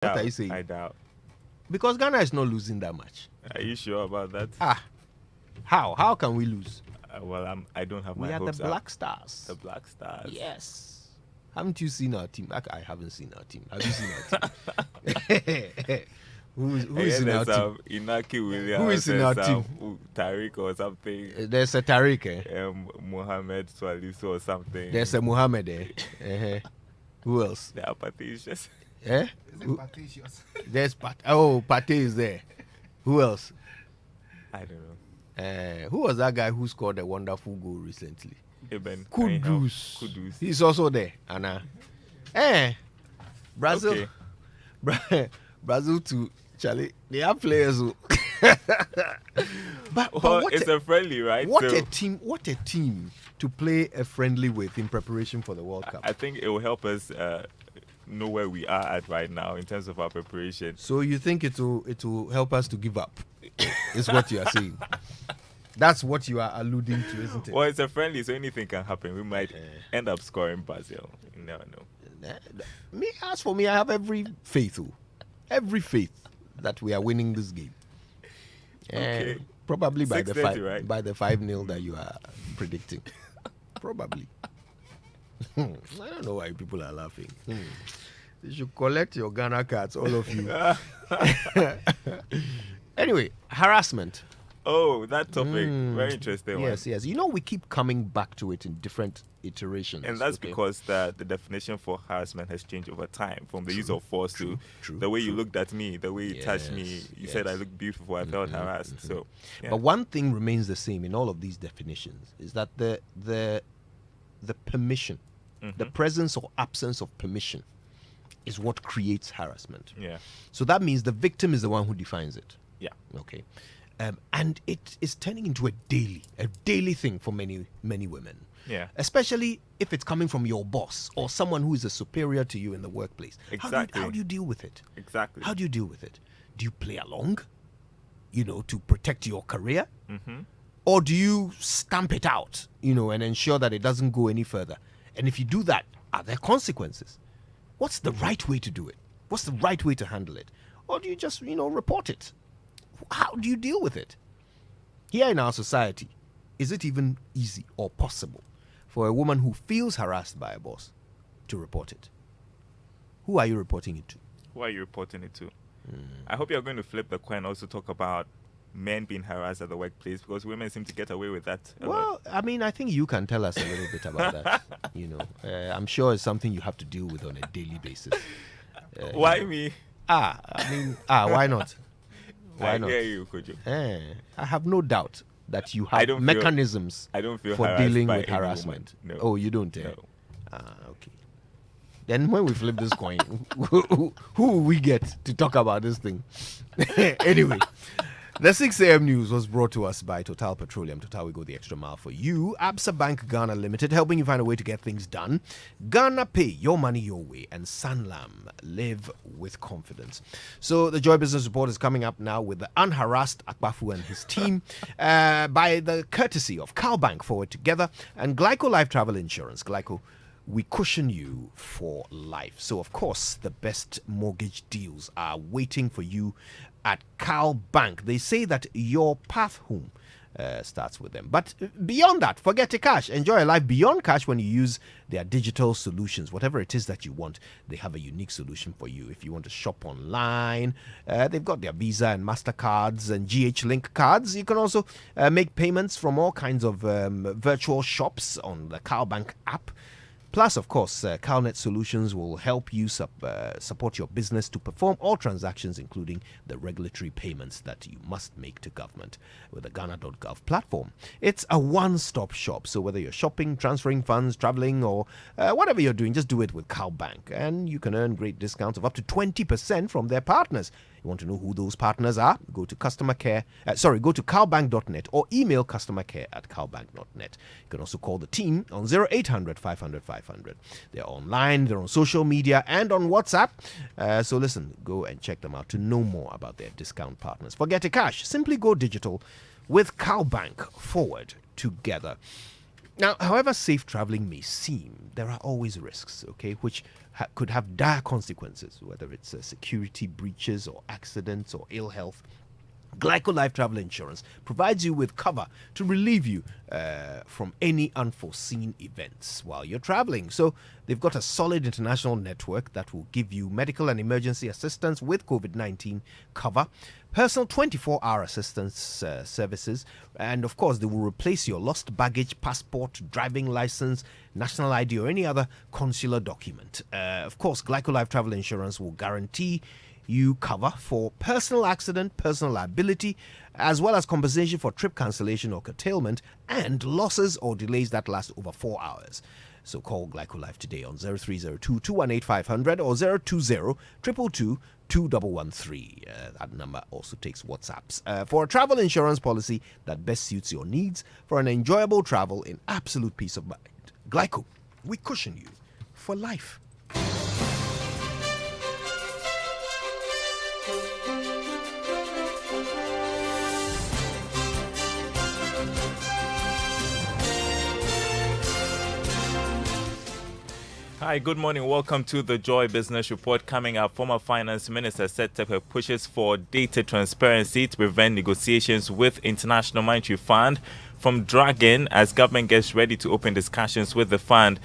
What are you saying? I doubt. Because Ghana is not losing that much. Are you sure about that? How? How can we lose? Well, I don't have my We are hopes the up. Black Stars. The Black Stars. Yes. Haven't you seen our team? I haven't seen our team. Have you seen our team? who is in our team? Inaki Williams. Who is in our team? Tariq or something. There's a Tariq. Mohammed Swalisu or something. There's a Mohammed. Who else? They are Patricius. Eh? There's Pate is there. Who else? I don't know. Who was that guy who scored a wonderful goal recently? Eben Kudus. He's also there. Anna. Brazil. Okay. Brazil too. Charlie, they have players who. but it's a friendly, right? What a team to play a friendly with in preparation for the World Cup. I think it will help us know where we are at right now in terms of our preparation. So you think it will help us to give up? Is what you are saying. That's what you are alluding to, isn't it? Well, it's a friendly, so anything can happen. We might end up scoring Brazil. You never know. As for me, I have every faith that we are winning this game. Okay. Probably by the 5, right? by the 5-0 that you are predicting. Probably. I don't know why people are laughing. You should collect your Ghana cards, all of you. Anyway, harassment. Oh, that topic. Very interesting one. Yes. You know, we keep coming back to it in different iterations. And that's because the definition for harassment has changed over time, from the use of force to the way you looked at me, the way you touched me. You said I looked beautiful, I felt harassed. So, But one thing remains the same in all of these definitions, is that the permission, the presence or absence of permission is what creates harassment. Yeah. So that means the victim is the one who defines it. Yeah. Okay. And it is turning into a daily thing for many women. Yeah. Especially if it's coming from your boss or someone who is a superior to you in the workplace. Exactly. How do you deal with it? Exactly. How do you deal with it? Do you play along, to protect your career? Or do you stamp it out, and ensure that it doesn't go any further? And if you do that, are there consequences? What's the right way to do it? What's the right way to handle it? Or do you just, report it? How do you deal with it? Here in our society, is it even easy or possible for a woman who feels harassed by a boss to report it? Who are you reporting it to? Who are you reporting it to? I hope you're going to flip the coin and also talk about men being harassed at the workplace, because women seem to get away with that. Well, I mean, I think you can tell us a little bit about that. I'm sure it's something you have to deal with on a daily basis. Why me? Why not? Why not? hear you, Kojo. I have no doubt that you have mechanisms for dealing with harassment. No. Oh, you don't? No. Okay. Then when we flip this coin, who will we get to talk about this thing? Anyway, the 6 a.m. news was brought to us by Total Petroleum. Total, we go the extra mile for you. Absa Bank Ghana Limited, helping you find a way to get things done. Ghana Pay, your money your way. And Sanlam, live with confidence. So the Joy Business Report is coming up now with the unharassed Akbafu and his team by the courtesy of Cal Bank, Forward Together, and Glyco Life Travel Insurance. Glyco, we cushion you for life. So, of course, the best mortgage deals are waiting for you at Cal Bank. They say that your path home starts with them. But beyond that, forget the cash. Enjoy a life beyond cash when you use their digital solutions. Whatever it is that you want, they have a unique solution for you. If you want to shop online, they've got their Visa and MasterCards and GH Link cards. You can also make payments from all kinds of virtual shops on the Cal Bank app. Plus, of course, CalNet Solutions will help you support your business to perform all transactions, including the regulatory payments that you must make to government with the Ghana.gov platform. It's a one-stop shop, so whether you're shopping, transferring funds, traveling, or whatever you're doing, just do it with Cal Bank, and you can earn great discounts of up to 20% from their partners. You want to know who those partners are? Go to go to calbank.net or email customercare@calbank.net. You can also call the team on 0800 500 500. They're online, they're on social media, and on WhatsApp. So listen, go and check them out to know more about their discount partners. Forget the cash. Simply go digital with Cal Bank, Forward Together. Now, however safe traveling may seem, there are always risks, okay, which could have dire consequences, whether it's security breaches or accidents or ill health. Glyco Life Travel Insurance provides you with cover to relieve you from any unforeseen events while you're traveling. So they've got a solid international network that will give you medical and emergency assistance with COVID-19 cover, personal 24-hour assistance services, and of course they will replace your lost baggage, passport, driving license, national ID, or any other consular document. Of course, Glyco Life Travel Insurance will guarantee you cover for personal accident, personal liability, as well as compensation for trip cancellation or curtailment and losses or delays that last over 4 hours. So call Glyco Life today on 0302 218 500 or 020 222 2113. That number also takes WhatsApps. For a travel insurance policy that best suits your needs for an enjoyable travel in absolute peace of mind. Glyco, we cushion you for life. Hi, good morning. Welcome to the Joy Business Report. Coming up, former Finance Minister said Tekwe pushes for data transparency to prevent negotiations with International Monetary Fund from dragging as government gets ready to open discussions with the fund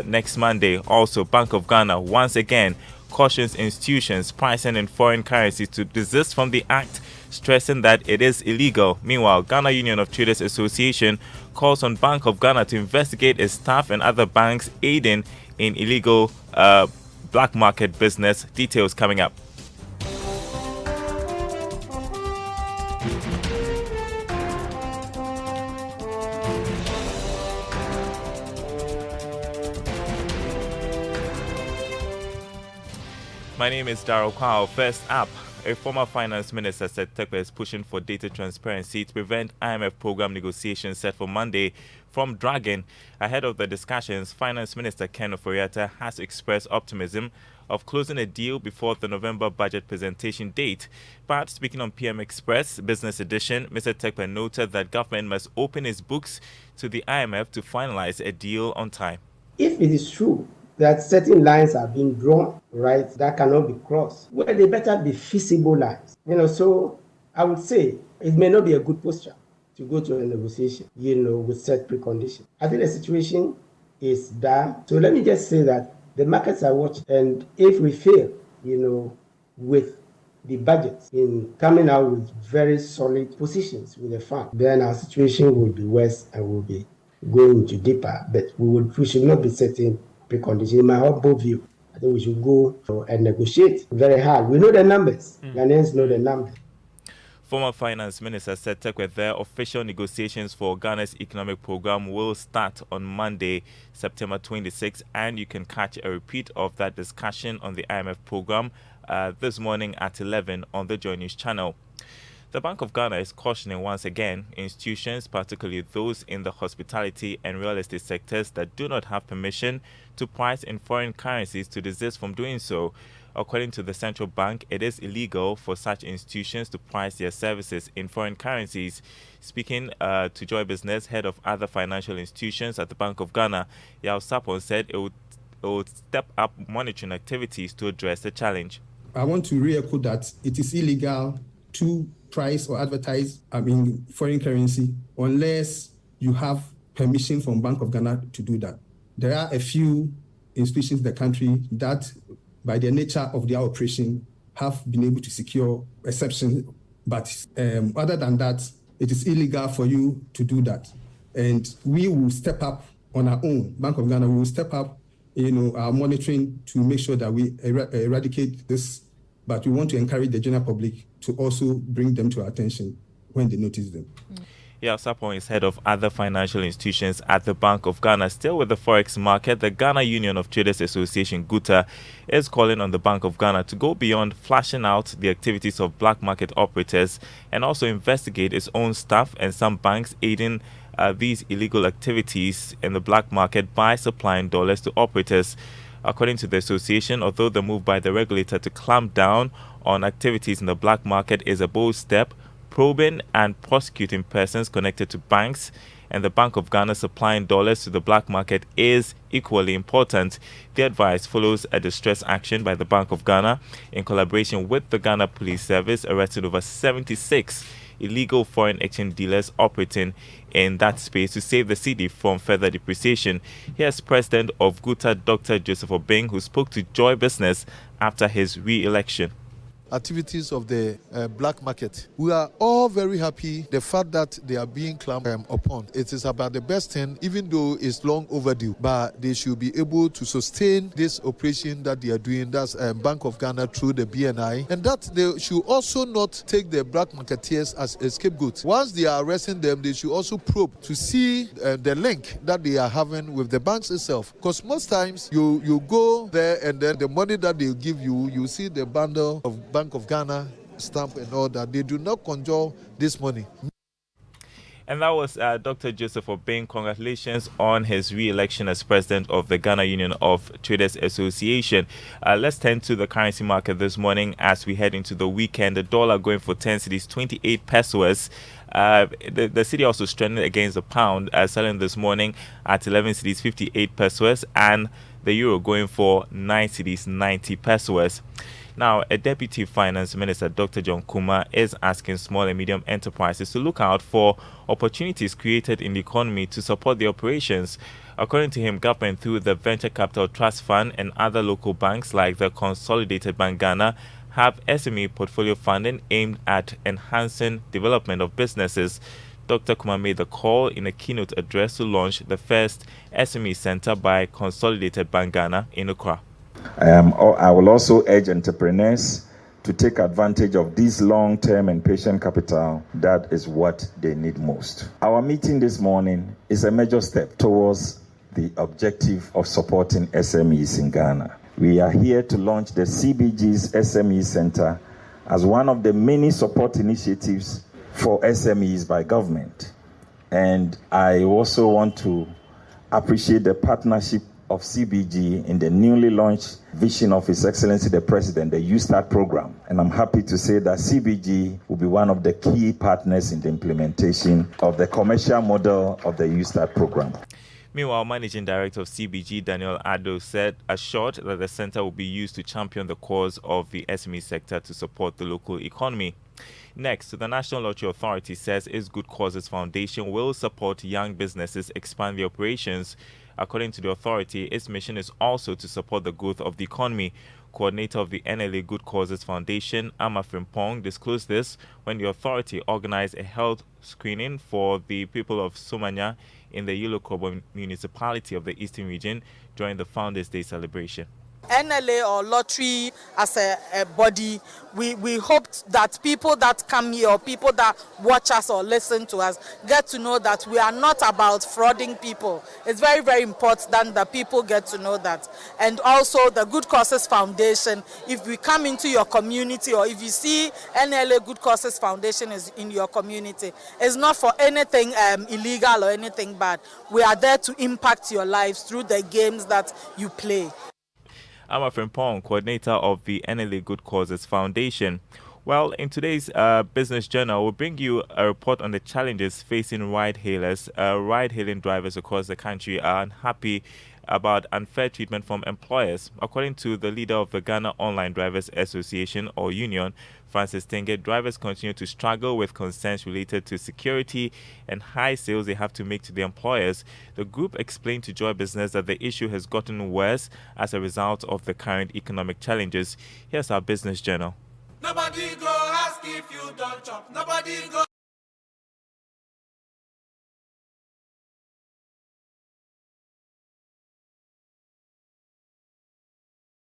next Monday. Also, Bank of Ghana once again cautions institutions pricing in foreign currencies to desist from the act, stressing that it is illegal. Meanwhile, Ghana Union of Traders Association calls on Bank of Ghana to investigate its staff and other banks aiding in illegal black market business. Details coming up. My name is Daryl. Kwawu. First up, a former finance minister said Tekwe is pushing for data transparency to prevent IMF program negotiations set for Monday from dragging. Ahead of the discussions, Finance Minister Ken Ofori-Atta has expressed optimism of closing a deal before the November budget presentation date. But speaking on PM Express Business Edition, Mr. Tekwe noted that government must open its books to the IMF to finalize a deal on time. If it is true that certain lines are being drawn, right, that cannot be crossed, well, they better be feasible lines. So I would say it may not be a good posture to go to a negotiation, with set preconditions. I think the situation is dire. So let me just say that the markets are watching, and if we fail, with the budget in coming out with very solid positions with the fund, then our situation will be worse and we'll be going into deeper. But we should not be setting preconditions. In my humble view, I think we should go and negotiate very hard. We know the numbers. Ghanaians know the numbers. Former Finance Minister said Tekwe their official negotiations for Ghana's economic program will start on Monday, September 26, and you can catch a repeat of that discussion on the IMF program this morning at 11 on the Joy News channel. The Bank of Ghana is cautioning once again institutions, particularly those in the hospitality and real estate sectors that do not have permission to price in foreign currencies, to desist from doing so. According to the central bank, it is illegal for such institutions to price their services in foreign currencies. Speaking to Joy Business, head of other financial institutions at the Bank of Ghana, Yao Sapon said it would step up monitoring activities to address the challenge. I want to re-echo that it is illegal to price or advertise foreign currency unless you have permission from Bank of Ghana to do that. There are a few institutions in the country that, by the nature of their operation, have been able to secure exceptions. But other than that, it is illegal for you to do that. And we will step up on our own. Bank of Ghana, we will step up our monitoring to make sure that we eradicate this. But we want to encourage the general public to also bring them to our attention when they notice them. Yeah, Sapon is head of other financial institutions at the Bank of Ghana. Still with the forex market, the Ghana Union of Traders Association, GUTA, is calling on the Bank of Ghana to go beyond flashing out the activities of black market operators and also investigate its own staff and some banks aiding these illegal activities in the black market by supplying dollars to operators. According to the association, although the move by the regulator to clamp down on activities in the black market is a bold step, probing and prosecuting persons connected to banks and the Bank of Ghana supplying dollars to the black market is equally important. The advice follows a distress action by the Bank of Ghana in collaboration with the Ghana Police Service, arresting over 76 illegal foreign exchange dealers operating in that space to save the cedi from further depreciation. Here's President of GUTA, Dr. Joseph Obeng, who spoke to Joy Business after his re-election. Activities of the black market. We are all very happy the fact that they are being clamped upon. It is about the best thing, even though it's long overdue, but they should be able to sustain this operation that they are doing. That's Bank of Ghana through the BNI, and that they should also not take the black marketeers as a scapegoat. Once they are arresting them, they should also probe to see the link that they are having with the banks itself. Because most times you go there and then the money that they give you, you see the bundle of Bank of Ghana stamp and all that. They do not conjure this money. And that was Dr. Joseph Obeng. Congratulations on his re-election as president of the Ghana Union of Traders Association. Let's turn to the currency market this morning as we head into the weekend. The dollar going for 10 cedis, 28 pesos. The cedi also strengthened against the pound, selling this morning at 11 cedis, 58 pesos, and the euro going for 9 cedis, 90 pesos. Now, a Deputy Finance Minister, Dr. John Kuma, is asking small and medium enterprises to look out for opportunities created in the economy to support their operations. According to him, government through the Venture Capital Trust Fund and other local banks like the Consolidated Bank Ghana have SME portfolio funding aimed at enhancing development of businesses. Dr. Kuma made the call in a keynote address to launch the first SME center by Consolidated Bank Ghana in Accra. I will also urge entrepreneurs to take advantage of this long-term and patient capital. That is what they need most. Our meeting this morning is a major step towards the objective of supporting SMEs in Ghana. We are here to launch the CBG's SME Center as one of the many support initiatives for SMEs by government. And I also want to appreciate the partnership of CBG in the newly launched vision of His Excellency the President, the YouStart program. And I'm happy to say that CBG will be one of the key partners in the implementation of the commercial model of the YouStart program. Meanwhile, Managing Director of CBG, Daniel Addo, assured that the center will be used to champion the cause of the SME sector to support the local economy. Next, the National Lottery Authority says its Good Causes Foundation will support young businesses expand their operations. According to the authority, its mission is also to support the growth of the economy. Coordinator of the NLA Good Causes Foundation, Ama Frimpong, disclosed this when the authority organized a health screening for the people of Somanya in the Yulokrobo municipality of the Eastern Region during the Founders' Day celebration. NLA or lottery as a body, we hope that people that come here or people that watch us or listen to us get to know that we are not about frauding people. It's very, very important that people get to know that. And also the Good Causes Foundation, if we come into your community or if you see NLA Good Causes Foundation is in your community, it's not for anything illegal or anything bad. We are there to impact your lives through the games that you play. I'm a Frimpong, coordinator of the NLA Good Causes Foundation. Well, in today's Business Journal, we'll bring you a report on the challenges facing ride-hailers. Ride-hailing drivers across the country are unhappy about unfair treatment from employers. According to the leader of the Ghana Online Drivers Association or Union, Francis Tenge, drivers continue to struggle with concerns related to security and high sales they have to make to the employers. The group explained to Joy Business that the issue has gotten worse as a result of the current economic challenges. Here's our Business Journal. Nobody go ask if you don't chop. Nobody go.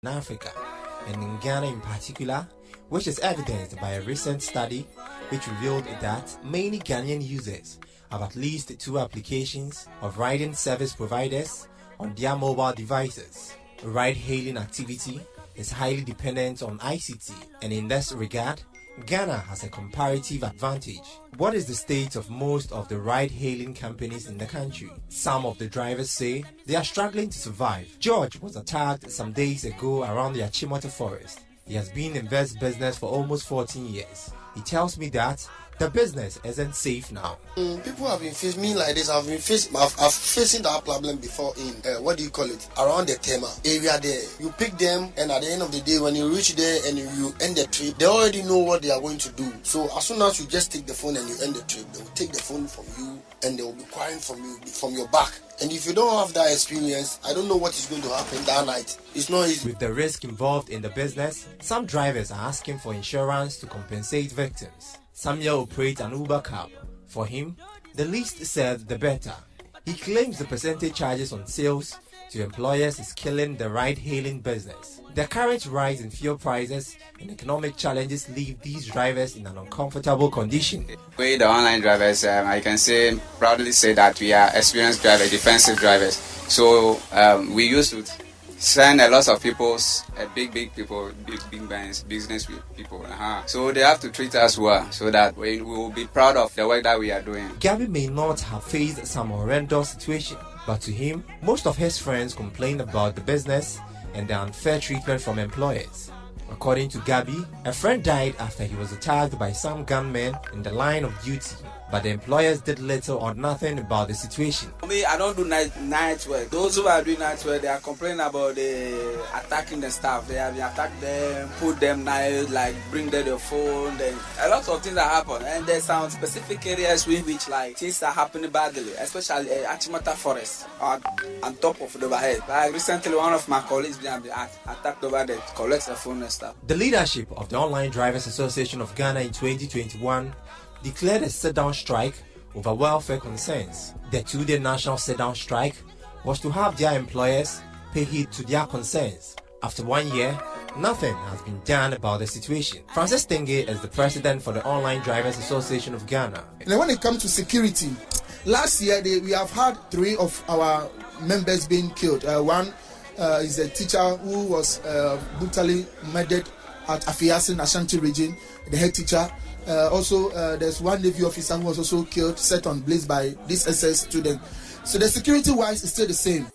In Africa, and in Ghana in particular, which is evidenced by a recent study which revealed that many Ghanaian users have at least 2 applications of riding service providers on their mobile devices. Ride-hailing activity is highly dependent on ICT, and in this regard, Ghana has a comparative advantage. What is the state of most of the ride-hailing companies in the country? Some of the drivers say they are struggling to survive. George was attacked some days ago around the Achimota forest. He has been in this business for almost 14 years. He tells me that the business isn't safe now. People have been facing me like this. I've facing that problem before in what do you call it? Around the Tema area there. You pick them, and at the end of the day, when you reach there and you end the trip, they already know what they are going to do. So as soon as you just take the phone and you end the trip, they will take the phone from you and they will be crying from you from your back. And if you don't have that experience, I don't know what is going to happen that night. It's not easy. With the risk involved in the business, some drivers are asking for insurance to compensate victims. Samuel operates an Uber cab. For him, the least said the better. He claims the percentage charges on sales to employers is killing the ride-hailing business. The current rise in fuel prices and economic challenges leave these drivers in an uncomfortable condition. We, the online drivers, I can proudly say that we are experienced drivers, defensive drivers. So we used to send a lot of people, big people, big bands, business people. So they have to treat us well so that we will be proud of the work that we are doing. Gabby may not have faced some horrendous situation, but to him, most of his friends complain about the business and the unfair treatment from employers. According to Gabby, a friend died after he was attacked by some gunmen in the line of duty, but the employers did little or nothing about the situation. For me, I don't do night work. Those who are doing night work, they are complaining about the attacking the staff. They have attacked them, put them knives, like bring them their phone. Then a lot of things that happen, and there's some specific areas in which like things are happening badly, especially Achimota Forest on top of the overhead. Like recently, one of my colleagues been attacked over there, collects the phone and stuff. The leadership of the Online Drivers Association of Ghana in 2021 declared a sit-down strike over welfare concerns. The two-day national sit-down strike was to have their employers pay heed to their concerns. After 1 year, nothing has been done about the situation. Francis Tenge is the president for the Online Drivers Association of Ghana. Now, when it comes to security, last year we have had 3 of our members being killed. One is a teacher who was brutally murdered at Afiasin, Ashanti region, the head teacher. Also, there's one Navy officer who was also killed, set on blaze by this SS student. So the security-wise is still the same.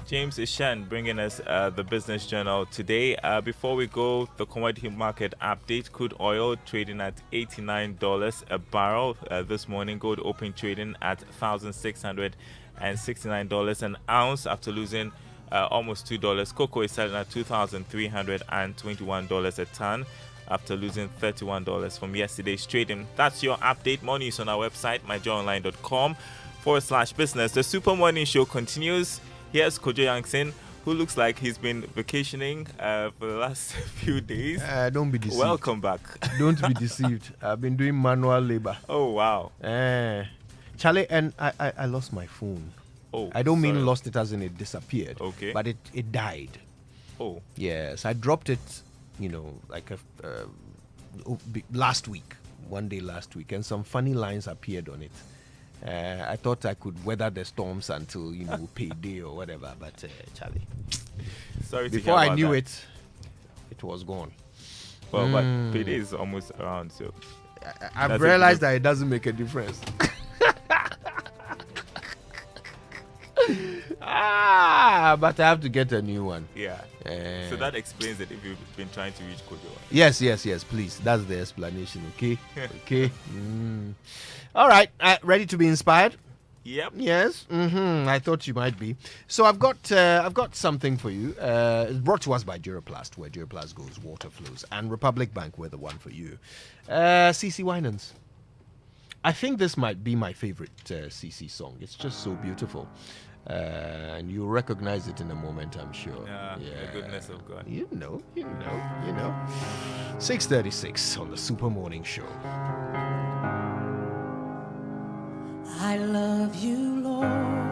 James Ishan bringing us the Business Journal today. Before we go, the commodity market update. Crude oil trading at $89 a barrel this morning. Gold open trading at $1,669 an ounce after losing almost $2. Cocoa is selling at $2,321 a ton after losing $31 from yesterday's trading. That's your update. More news on our website, myjoyonline.com/business. The Super Morning Show continues. Here's Kojo Yankson, who looks like he's been vacationing for the last few days. Don't be deceived. Welcome back. Don't be deceived. I've been doing manual labor. Oh, wow. Charlie, and I lost my phone. Oh, I don't mean lost it as in it disappeared. Okay. But it died. Oh. Yes, I dropped it, like last week, one day last week, and some funny lines appeared on it. I thought I could weather the storms until, payday or whatever, but Charlie. Sorry. Before I knew it was gone. Well, but payday is almost around, so. I've realized that it doesn't make a difference. But I have to get a new one. Yeah. So that explains it if you've been trying to reach Kojo. Yes, please. That's the explanation, okay? Okay. All right. Ready to be inspired? Yep. Yes. I thought you might be. So I've got something for you. It's brought to us by Duraplast, where Duraplast goes, water flows, and Republic Bank, we're the one for you. CC Winans. I think this might be my favorite CC song. It's just so beautiful. And you'll recognize it in a moment, I'm sure. Yeah, the goodness of God. You know. 6:36 on the Super Morning Show. I love you, Lord.